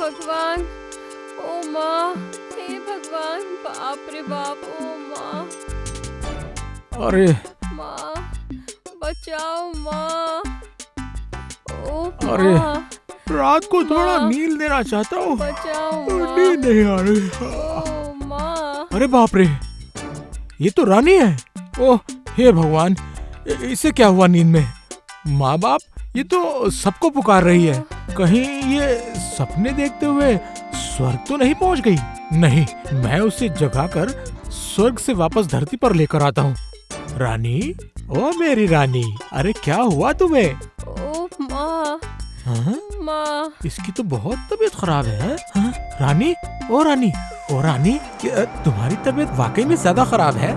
भगवान, ओ माँ, हे भगवान, बाप रे बाप, ओ माँ, अरे माँ, बचाओ माँ, ओ अरे, माँ, रात को थोड़ा माँ। नींद लेना चाहता हूँ, बचाओ माँ, नींद नहीं आ रही। ओ माँ, अरे बाप रे, ये तो रानी है। ओह हे भगवान, इसे क्या हुआ नींद में? माँ बाप, ये तो सबको पुकार रही है। कहीं ये सपने देखते हुए स्वर्ग तो नहीं पहुँच गई? नहीं, मैं उसे जगाकर स्वर्ग से वापस धरती पर लेकर आता हूँ। रानी, ओ मेरी रानी, अरे क्या हुआ तुम्हें? ओ माँ, हाँ? माँ, इसकी तो बहुत तबीयत खराब है। हाँ? रानी, ओ रानी, ओ रानी, तुम्हारी तबीयत वाकई में ज्यादा खराब है।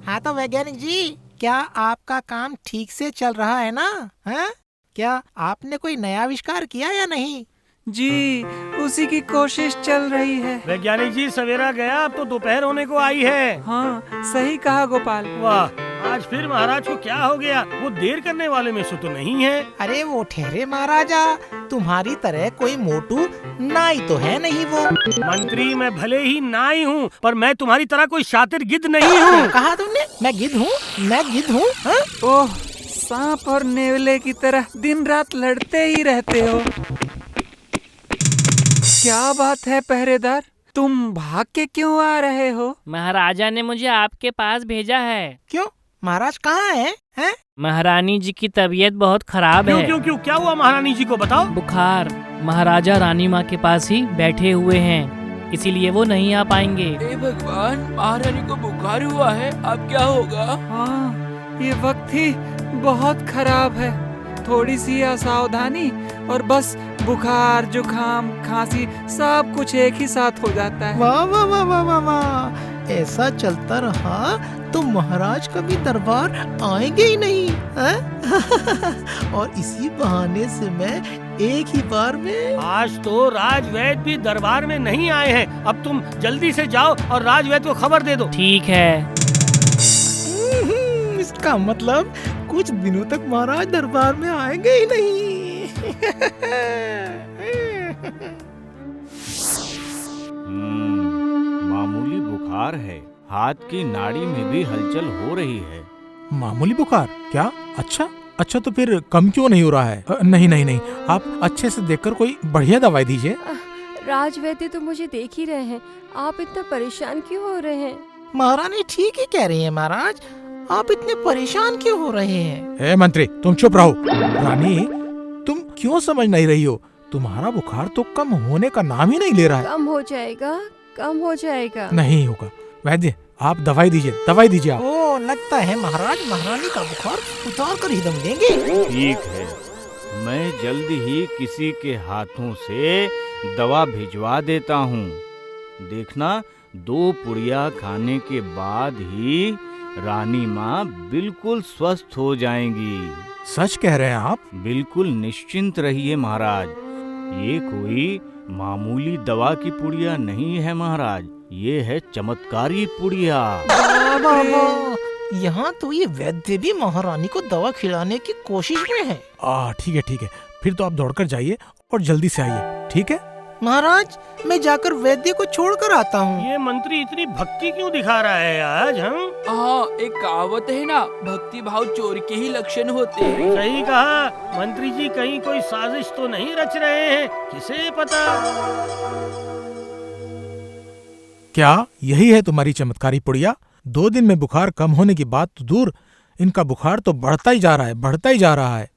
हाँ तो वैज्ञानिक जी, क्या आपका काम ठीक से चल रहा है ना? हैं? क्या आपने कोई नया आविष्कार किया या नहीं? जी, उसी की कोशिश चल रही है। वैज्ञानिक जी, सवेरा गया, अब तो दोपहर होने को आई है। हाँ, सही कहा गोपाल। वाह, आज फिर महाराज को क्या हो गया? वो देर करने वाले में से तो नहीं है। अरे वो ठहरे महाराजा, तुम्हारी तरह कोई मोटू नाई तो है नहीं वो। मंत्री, मैं भले ही नाई हूँ, पर मैं तुम्हारी तरह कोई शातिर गिद्ध नहीं हूँ। कहा तुमने? मैं गिद्ध हूँ? मैं गिद्ध हूँ? हाँ? ओह, सांप और नेवले की तरह दिन रात लड़ते ही रहते हो। क्या बात है पहरेदार, तुम भाग के क्यों आ रहे हो? महाराजा ने मुझे आपके पास भेजा है। क्यों? महाराज कहाँ है? हैं? महारानी जी की तबीयत बहुत खराब क्यों है। क्यों क्यों, क्या हुआ महारानी जी को, बताओ। बुखार, महाराजा रानी माँ के पास ही बैठे हुए हैं, इसीलिए वो नहीं आ पाएंगे। हे भगवान, महारानी को बुखार हुआ है, अब क्या होगा? हाँ, ये वक्त ही बहुत खराब है। थोड़ी सी असावधानी और बस बुखार, जुकाम, खांसी सब कुछ एक ही साथ हो जाता है। वाह वाह वाह वाह वाह वाह, ऐसा चलता रहा तो महाराज कभी दरबार आएंगे ही नहीं, हैं? और इसी बहाने से मैं एक ही बार में। आज तो राजवैद्य भी दरबार में नहीं आए हैं। अब तुम जल्दी से जाओ और राजवैद्य को खबर दे दो। ठीक है। इसका मतलब कुछ दिनों तक महाराज दरबार में आएंगे ही नहीं। मामूली बुखार है, हाथ की नाड़ी में भी हलचल हो रही है। मामूली बुखार? क्या? अच्छा तो फिर कम क्यों नहीं हो रहा है? नहीं नहीं नहीं, आप अच्छे से देखकर कोई बढ़िया दवाई दीजिए। राजवैद्य तो मुझे देख ही रहे हैं, आप इतना परेशान क्यों हो रहे हैं? महारानी ठीक ही कह रही है महाराज, आप इतने परेशान क्यों हो रहे हैं? ए मंत्री, तुम चुप रहो। रानी, तुम क्यों समझ नहीं रही हो? तुम्हारा बुखार तो कम होने का नाम ही नहीं ले रहा है। कम हो जाएगा, कम हो जाएगा। नहीं होगा। वैद्य, आप दवाई दीजिए आप। ओ, लगता है महाराज महारानी का बुखार उतार कर ही दम देंगे। ठीक है, मैं जल्द ही किसी के हाथों से दवा भिजवा देता हूँ। देखना, 2 पुड़िया खाने के बाद ही रानी माँ बिल्कुल स्वस्थ हो जाएंगी। सच कह रहे हैं आप? बिल्कुल निश्चिंत रहिए महाराज, ये कोई मामूली दवा की पुड़िया नहीं है महाराज, ये है चमत्कारी पुड़िया। यहाँ तो ये वैद्य भी महारानी को दवा खिलाने की कोशिश में है। ठीक है, फिर तो आप दौड़कर जाइए और जल्दी से आइए, ठीक है? महाराज, मैं जाकर वैद्य को छोड़कर आता हूँ। ये मंत्री इतनी भक्ति क्यों दिखा रहा है आज? हम हाँ, एक कहावत है ना, भक्ति भाव चोर के ही लक्षण होते हैं। सही कहा मंत्री जी, कहीं कोई साजिश तो नहीं रच रहे हैं, किसे पता। क्या यही है तुम्हारी चमत्कारी पुड़िया? 2 दिन में बुखार कम होने की बात तो दूर, इनका बुखार तो बढ़ता ही जा रहा है।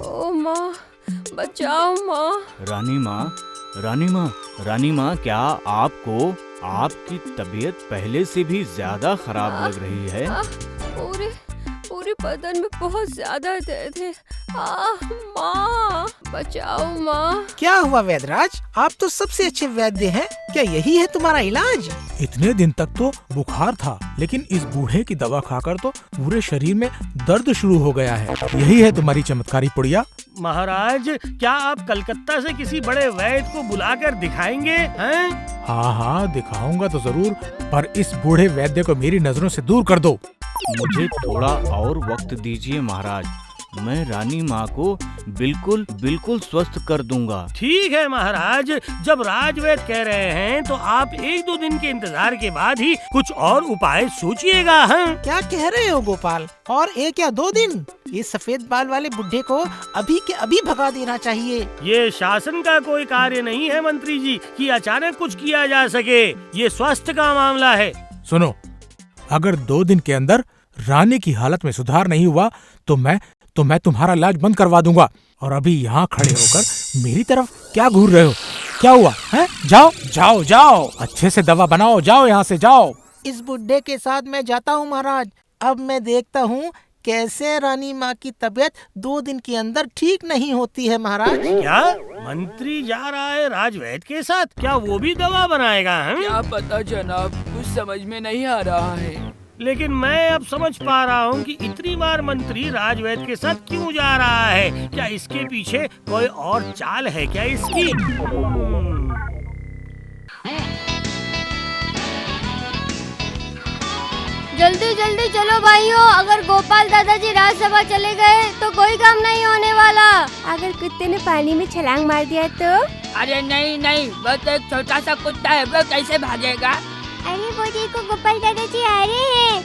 ओ माँ, बचाओ माँ। रानी माँ, क्या आपको आपकी तबीयत पहले से भी ज्यादा खराब लग रही है? पूरे बदन में बहुत ज्यादा दर्द है। माँ, बचाओ माँ। क्या हुआ वैद्यराज, आप तो सबसे अच्छे वैद्य हैं, क्या यही है तुम्हारा इलाज? इतने दिन तक तो बुखार था, लेकिन इस बूढ़े की दवा खाकर तो पूरे शरीर में दर्द शुरू हो गया है। यही है तुम्हारी चमत्कारी पुड़िया? महाराज, क्या आप कलकत्ता से किसी बड़े वैद्य को बुलाकर दिखाएंगे हैं? हाँ, दिखाऊंगा तो जरूर, पर इस बूढ़े वैद्य को मेरी नजरों से दूर कर दो। मुझे थोड़ा और वक्त दीजिए महाराज। मैं रानी माँ को बिल्कुल बिल्कुल स्वस्थ कर दूंगा। ठीक है महाराज, जब राजवैद्य कह रहे हैं तो आप 1-2 दिन के इंतजार के बाद ही कुछ और उपाय सोचिएगा। हाँ? क्या कह रहे हो गोपाल? और 1 या 2 दिन? ये सफेद बाल वाले बुढ़े को अभी के अभी भगा देना चाहिए। ये शासन का कोई कार्य नहीं है मंत्री जी कि अचानक कुछ किया जा सके। ये स्वास्थ्य का मामला है। सुनो, अगर 2 दिन के अंदर रानी की हालत में सुधार नहीं हुआ तो मैं तुम्हारा इलाज बंद करवा दूंगा। और अभी यहाँ खड़े होकर मेरी तरफ क्या घूर रहे हो? क्या हुआ है? जाओ जाओ जाओ, अच्छे से दवा बनाओ, जाओ यहाँ से जाओ। इस बुढ़े के साथ मैं जाता हूँ महाराज। अब मैं देखता हूँ कैसे रानी माँ की तबीयत 2 दिन के अंदर ठीक नहीं होती है महाराज। क्या मंत्री जा रहा है राजवैद्य के साथ? क्या वो भी दवा बनाएगा? हैं? क्या पता जनाब, कुछ समझ में नहीं आ रहा है। लेकिन मैं अब समझ पा रहा हूँ कि इतनी बार मंत्री राजवैद्य के साथ क्यों जा रहा है। क्या इसके पीछे कोई और चाल है क्या इसकी? जल्दी जल्दी चलो भाइयों, अगर गोपाल दादाजी राज्यसभा चले गए तो कोई काम नहीं होने वाला। अगर कुत्ते ने पानी में छलांग मार दिया तो? अरे नहीं नहीं, वो तो एक छोटा सा कुत्ता है, वो कैसे भागेगा? अरे वो देखो, गोपाल दादाजी आ रहे हैं।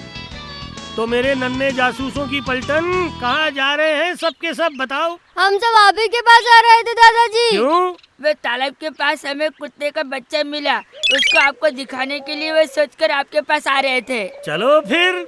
तो मेरे नन्हे जासूसों की पलटन कहाँ जा रहे हैं सबके सब? बताओ। हम सब आप ही के पास आ रहे थे दादाजी। क्यों? वे तालाब के पास हमें कुत्ते का बच्चा मिला, उसको आपको दिखाने के लिए वे सोचकर आपके पास आ रहे थे। चलो फिर।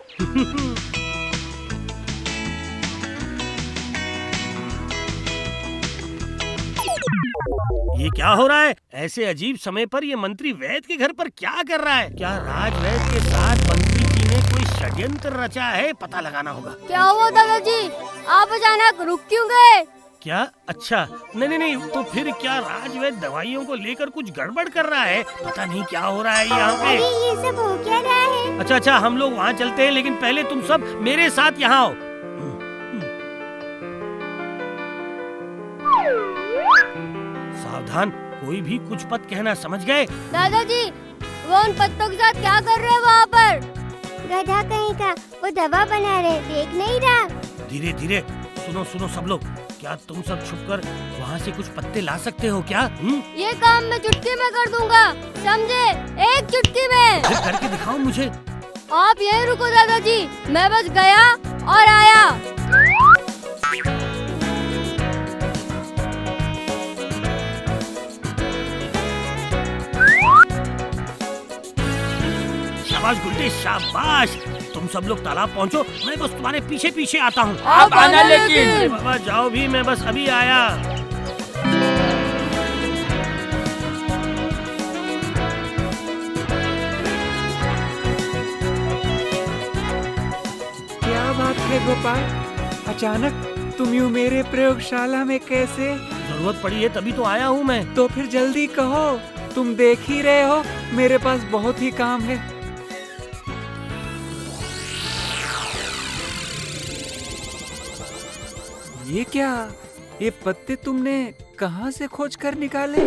ये क्या हो रहा है? ऐसे अजीब समय पर ये मंत्री वैद्य के घर पर क्या कर रहा है? क्या राजवैद्य के साथ मंत्री जी ने कोई षड्यंत्र रचा है? पता लगाना होगा। क्या हुआ दादाजी, आप अचानक रुक क्यों गए? क्या? अच्छा, नहीं, तो फिर क्या राजवैद्य दवाइयों को लेकर कुछ गड़बड़ कर रहा है? पता नहीं क्या हो रहा है यहाँ पे। ये सब हो क्या रहा है? अच्छा, हम लोग वहाँ चलते हैं, लेकिन पहले तुम सब मेरे साथ यहाँ आओ। सावधान, कोई भी कुछ पत कहना, समझ गए? दादाजी, वो उन पत्तों के साथ क्या कर रहे हैं वहाँ पर? गधा कहीं का, वो दवा बना रहे, देख नहीं रहा? धीरे धीरे। सुनो सब लोग, क्या तुम सब छुपकर वहाँ से कुछ पत्ते ला सकते हो क्या? ये काम मैं चुटकी में कर दूंगा, समझे? एक चुटकी में। फिर करके दिखाओ मुझे। आप यहीं रुको दादाजी, मैं बस गया और आया। शाबाश गुड्डे, शाबाश। तुम सब लोग तालाब पहुँचो, मैं बस तुम्हारे पीछे पीछे आता हूँ। आप आना लेकिन। अरे बाबा जाओ भी, मैं बस अभी आया। क्या बात है गोपाल, अचानक तुम यूँ मेरे प्रयोगशाला में कैसे? जरूरत पड़ी है तभी तो आया हूँ मैं। तो फिर जल्दी कहो, तुम देख ही रहे हो मेरे पास बहुत ही काम है। ये क्या, ये पत्ते तुमने कहाँ से खोज कर निकाले?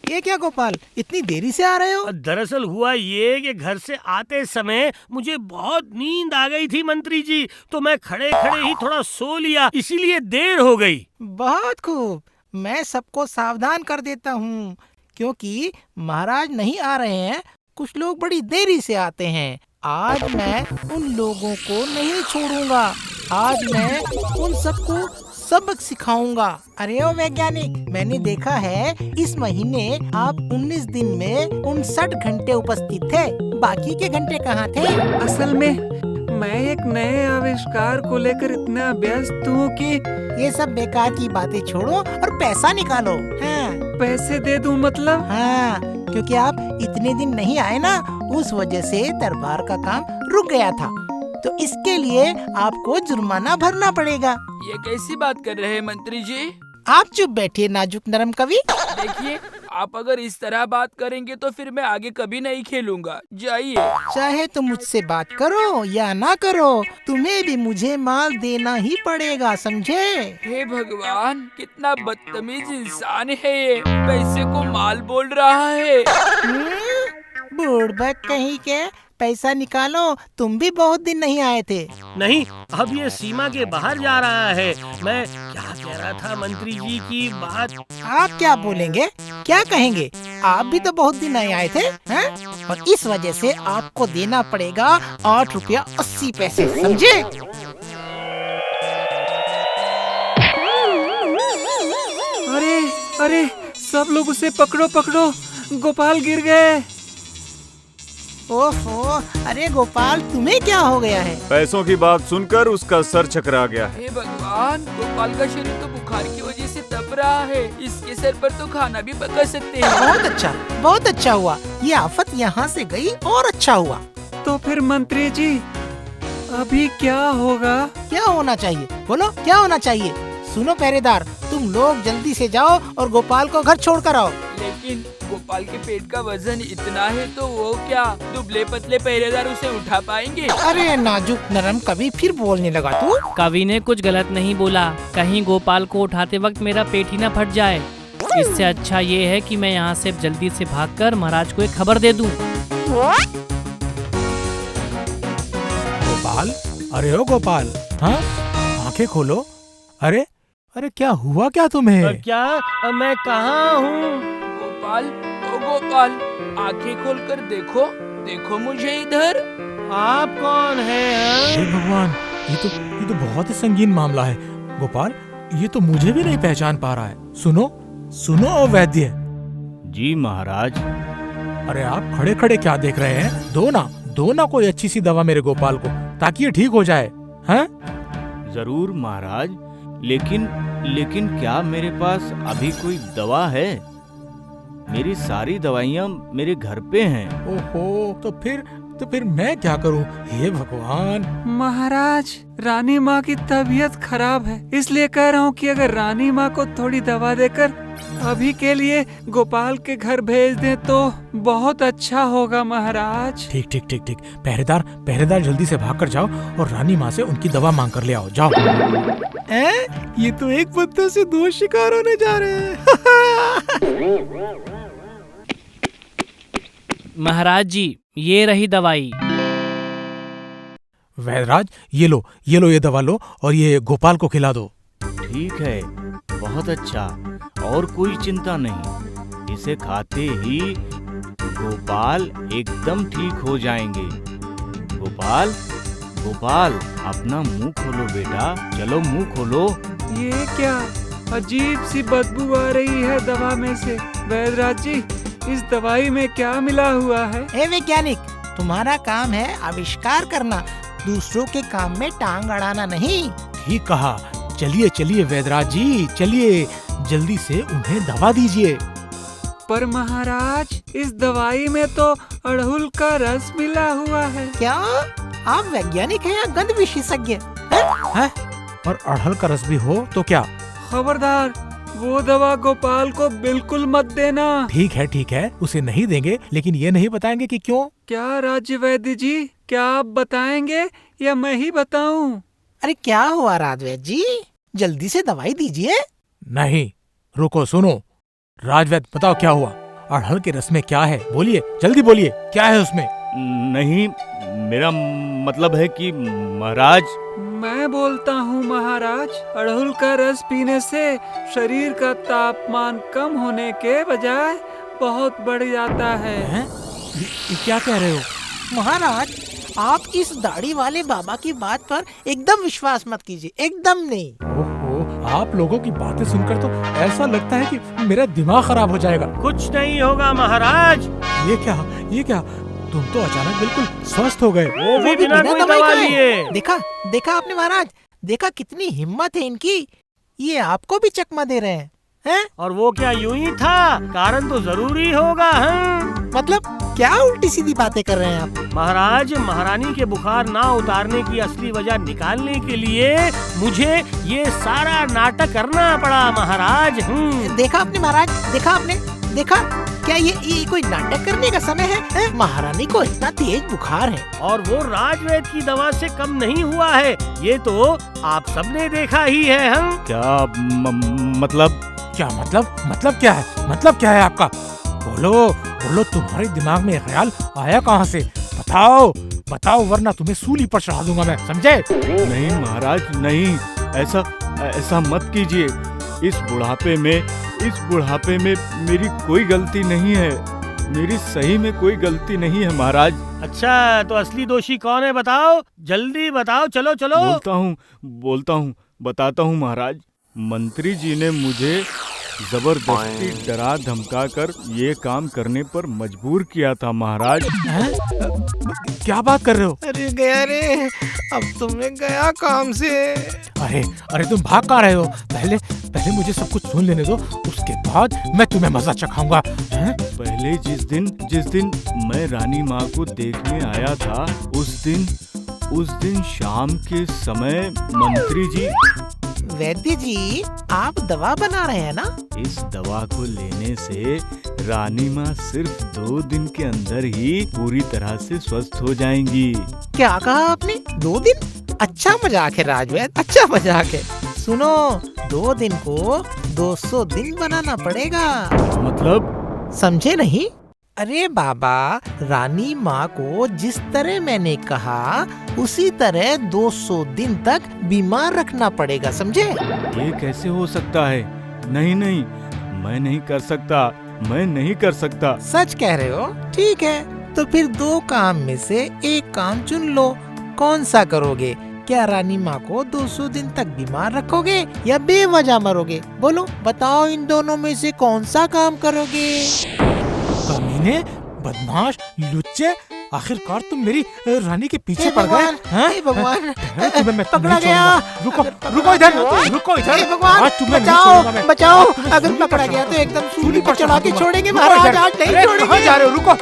ये क्या गोपाल, इतनी देरी से आ रहे हो? दरअसल हुआ ये कि घर से आते समय मुझे बहुत नींद आ गई थी मंत्री जी, तो मैं खड़े खड़े ही थोड़ा सो लिया, इसीलिए देर हो गई। बहुत खूब, मैं सबको सावधान कर देता हूँ, क्योंकि महाराज नहीं आ रहे हैं, कुछ लोग बड़ी देरी से आते हैं। आज मैं उन लोगों को नहीं छोड़ूंगा, आज मैं उन सबको सबक सिखाऊंगा। अरे ओ वैज्ञानिक, मैंने देखा है इस महीने आप 19 दिन में 59 घंटे उपस्थित थे, बाकी के घंटे कहाँ थे? असल में मैं एक नए आविष्कार को लेकर इतना व्यस्त हूँ कि ये सब बेकार की बातें छोड़ो और पैसा निकालो। हाँ पैसे दे दूँ मतलब? हाँ, क्योंकि आप इतने दिन नहीं आए ना, उस वजह से दरबार का काम रुक गया था, तो इसके लिए आपको जुर्माना भरना पड़ेगा। ये कैसी बात कर रहे हैं मंत्री जी? आप चुप बैठिए नाजुक नरम कवि। देखिए, आप अगर इस तरह बात करेंगे तो फिर मैं आगे कभी नहीं खेलूंगा। जाइए। चाहे तुम मुझसे बात करो या ना करो, तुम्हें भी मुझे माल देना ही पड़ेगा, समझे? हे भगवान, कितना बदतमीज इंसान है ये, पैसे को माल बोल रहा है। बुड़बक कहीं के, पैसा निकालो, तुम भी बहुत दिन नहीं आए थे। नहीं, अब ये सीमा के बाहर जा रहा है। मैं क्या कह रहा था मंत्री जी की बात। आप क्या बोलेंगे, क्या कहेंगे? आप भी तो बहुत दिन नहीं आए थे, हैं? और इस वजह से आपको देना पड़ेगा 8 रुपया 80 पैसे, समझे? अरे अरे, सब लोग उसे पकड़ो पकड़ो, गोपाल गिर गए। ओहो, अरे गोपाल, तुम्हें क्या हो गया है? पैसों की बात सुनकर उसका सर चकरा गया है। हे भगवान, गोपाल का शरीर तो बुखार की वजह से तप रहा है। इसके सर पर तो खाना भी पका सकते हैं। बहुत अच्छा हुआ, ये आफत यहाँ से गई और अच्छा हुआ। तो फिर मंत्री जी, अभी क्या होगा? क्या होना चाहिए, बोलो क्या होना चाहिए? सुनो पहरेदार, तुम लोग जल्दी से जाओ और गोपाल को घर छोड़ कर आओ। लेकिन गोपाल के पेट का वजन इतना है तो वो क्या दुबले पतले पहरेदार उसे उठा पाएंगे? अरे नाजुक नरम कवि, फिर बोलने लगा तू। कवि ने कुछ गलत नहीं बोला, कहीं गोपाल को उठाते वक्त मेरा पेट ही न फट जाए। इससे अच्छा ये है कि मैं यहाँ से जल्दी से भागकर महाराज को एक खबर दे दूं। गोपाल, अरे ओ गोपाल, हाँ, आंखें खोलो। अरे अरे, क्या हुआ क्या तुम्हें? क्या मैं कहाँ हूँ? गोपाल, ओ गोपाल, आंखें खोलकर देखो, देखो मुझे इधर। आप कौन हैं? हे भगवान, ये तो बहुत ही संगीन मामला है। गोपाल, ये तो मुझे भी नहीं पहचान पा रहा है। सुनो सुनो ओ वैद्य। जी महाराज। अरे आप खड़े खड़े क्या देख रहे हैं? दो ना कोई अच्छी सी दवा मेरे गोपाल को, ताकि ये ठीक हो जाए। हैं? जरूर महाराज, लेकिन क्या मेरे पास अभी कोई दवा है? मेरी सारी दवाइयाँ मेरे घर पे हैं। ओहो, तो फिर मैं क्या करूं? हे भगवान। महाराज, रानी माँ की तबीयत खराब है, इसलिए कह रहा हूँ कि अगर रानी माँ को थोड़ी दवा देकर अभी के लिए गोपाल के घर भेज दें तो बहुत अच्छा होगा महाराज। ठीक। पहरेदार जल्दी से भाग कर जाओ और रानी माँ से उनकी दवा मांग कर ले आओ, जाओ। ये तो एक पत्ते से 2 शिकार होने जा रहे हैं। महाराज जी, ये रही दवाई। वैदराज, ये लो ये दवा लो और ये गोपाल को खिला दो। ठीक है, बहुत अच्छा, और कोई चिंता नहीं। इसे खाते ही गोपाल एकदम ठीक हो जाएंगे। गोपाल, अपना मुंह खोलो बेटा, चलो मुंह खोलो। ये क्या अजीब सी बदबू आ रही है दवा में से। वैदराज जी, इस दवाई में क्या मिला हुआ है? हे वैज्ञानिक, तुम्हारा काम है आविष्कार करना, दूसरों के काम में टांग अड़ाना नहीं। ठीक कहा। चलिए वैदराज जी, चलिए जल्दी से उन्हें दवा दीजिए। पर महाराज, इस दवाई में तो अड़हुल का रस मिला हुआ है। क्या आप वैज्ञानिक हैं या गंध विशेषज्ञ? है? और अड़हुल का रस भी हो तो क्या? खबरदार, वो दवा गोपाल को बिल्कुल मत देना। ठीक है, उसे नहीं देंगे, लेकिन ये नहीं बताएंगे कि क्यों। क्या राज्य वैद्य जी, क्या आप बताएंगे या मैं ही बताऊं? अरे क्या हुआ राजवैद्य जी, जल्दी से दवाई दीजिए। नहीं, रुको, सुनो। राजवैद्य, बताओ क्या हुआ? अड़हुल के रस में क्या है? बोलिए, जल्दी बोलिए, क्या है उसमें? नहीं, मेरा मतलब है कि महाराज। मैं बोलता हूँ महाराज, अड़हुल का रस पीने से शरीर का तापमान कम होने के बजाय बहुत बढ़ जाता है। ये क्या कह रहे हो? महाराज, आप इस दाढ़ी वाले बाबा की बात पर एकदम विश्वास मत कीजिए, एकदम नहीं। ओहो, आप लोगों की बातें सुनकर तो ऐसा लगता है कि मेरा दिमाग खराब हो जाएगा। कुछ नहीं होगा महाराज। ये क्या? तुम तो अचानक बिल्कुल स्वस्थ हो गए। वो भी बिना कोई दवा लिए। देखा आपने महाराज, देखा कितनी हिम्मत है इनकी, ये आपको भी चकमा दे रहे हैं? और वो क्या यूं ही था? कारण तो जरूरी होगा। हैं? मतलब क्या उल्टी सीधी बातें कर रहे हैं आप? महाराज, महारानी के बुखार ना उतारने की असली वजह निकालने के लिए मुझे ये सारा नाटक करना पड़ा महाराज। देखा आपने महाराज, देखा आपने, देखा, क्या ये कोई नाटक करने का समय है? महारानी को इतना तेज बुखार है। और वो राजवैद्य की दवा से कम नहीं हुआ है, ये तो आप सबने देखा ही है। हम क्या मतलब? क्या मतलब क्या है? मतलब क्या है आपका? बोलो, तुम्हारे दिमाग में ख्याल आया कहाँ से? बताओ वरना तुम्हें सूली पर चढ़ा दूंगा मैं, समझे? नहीं महाराज, नहीं, ऐसा मत कीजिए। इस बुढ़ापे में मेरी कोई गलती नहीं है। मेरी सही में कोई गलती नहीं है महाराज। अच्छा, तो असली दोषी कौन है बताओ, जल्दी बताओ। चलो बोलता हूँ, बताता हूँ महाराज। मंत्री जी ने मुझे जबरदस्ती डरा धमका कर ये काम करने पर मजबूर किया था महाराज। क्या बात कर रहे हो? अरे गया रे, अब तुम्हें गया काम से। अरे तुम भाग कहाँ रहे हो? पहले मुझे सब कुछ सुन लेने दो, उसके बाद मैं तुम्हें मजा चखाऊंगा। पहले जिस दिन मैं रानी माँ को देखने आया था, उस दिन शाम के समय मंत्री जी। वैद्य जी, आप दवा बना रहे हैं ना? इस दवा को लेने से रानी माँ सिर्फ 2 दिन के अंदर ही पूरी तरह से स्वस्थ हो जाएंगी। क्या कहा आपने? 2 दिन? अच्छा मजाक है राजवैद्य, अच्छा मजाक है। सुनो, 2 दिन को 200 दिन बनाना पड़ेगा। मतलब? समझे नहीं? अरे बाबा, रानी माँ को जिस तरह मैंने कहा उसी तरह 200 दिन तक बीमार रखना पड़ेगा, समझे? ये कैसे हो सकता है? नहीं, मैं नहीं कर सकता। सच कह रहे हो? ठीक है, तो फिर 2 काम में से एक काम चुन लो। कौन सा करोगे? क्या रानी माँ को 200 दिन तक बीमार रखोगे या बेवजह मरोगे? बोलो, बताओ, इन दोनों में से कौन सा काम करोगे? कमीने, बदमाश, लुच्चे, आखिरकार तुम मेरी रानी के पीछे पड़ गए। भगवान, तुम्हें मैं पकड़ा गया। रुको इधर। भगवान, आज तुम्हें नहीं छोड़ूंगा मैं। बचाओ। अगर पकड़ा गया तो एकदम सूली पर चढ़ा के छोड़ेंगे महाराज, आज नहीं छोड़ेंगे। कहाँ जा रहे हो? रुको।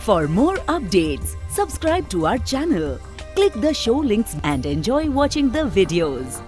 For more updates, subscribe to our channel, click the show links and enjoy watching the videos.